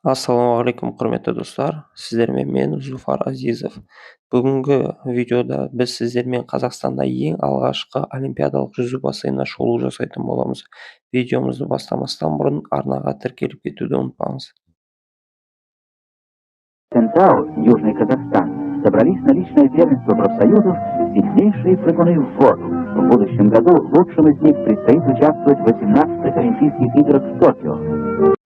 Ассалаумағалейкум, құрметті достар. Сіздермен мен Зуфар Азизов. Бүгінгі видеода біз сіздермен Қазақстанда ең алғашқы олимпиадалық жүзу бассейніне шолу жасайтын боламыз. Видеомызды бастамастан бұрын арнаға тіркеліп кетуді ұмытпаңыз. Кентау, Южный Казахстан, собрались на личное первенство профсоюзов сильнейшие прыгуны в воду. В будущем году лучшим из них предстоит участвовать в 18-х Олимпийских играх в Токио.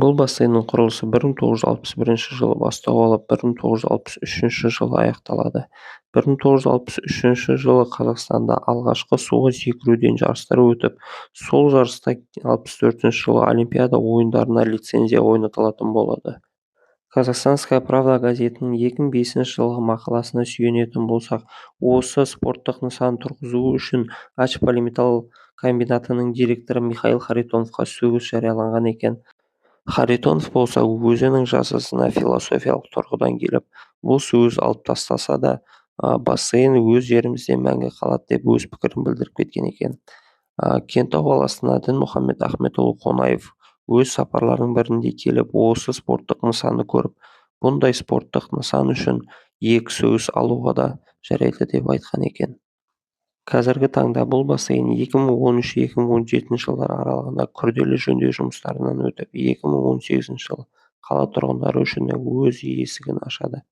Бұл бассейннің құрылысы 1961 жылы бастау алып, 1963 жылы аяқталады. 1963 жылы Қазақстанда алғашқы суға секіруден жарыстар өтіп, сол жарыста 64 жылы Олимпиада ойындарына лицензия ойнатылатын болады. Казахстанская правда газетінің 2005 жылғы мақаласына сүйенетін болсақ, осы спорттық нысан тұрғызу үшін Ачполиметалл комбинатының директоры Михаил Харитоновқа сөгіс жарияланған екен. Харитонов болса өзінің жазасына философиялық тұрғыдан келіп, бұл сөгіс алып тастаса да, бассейн өз жерімізде мәңгі қалады деп өз пікірін білдіріп кеткен екен. Кентау қаласына Дінмұхамед Қонаев өз сапарларының бірінде келіп, осы спорттық нысанды көріп, бұндай спорттық нысан үшін екі сөгіс алуға да жарайды деп айтқан екен. Қазіргі таңда бұл бассейн 2013-2017 жылдар аралығында күрделі жөндеу жұмыстарынан өтіп, 2018 жылы қала тұрғындары үшін өз есігін ашады.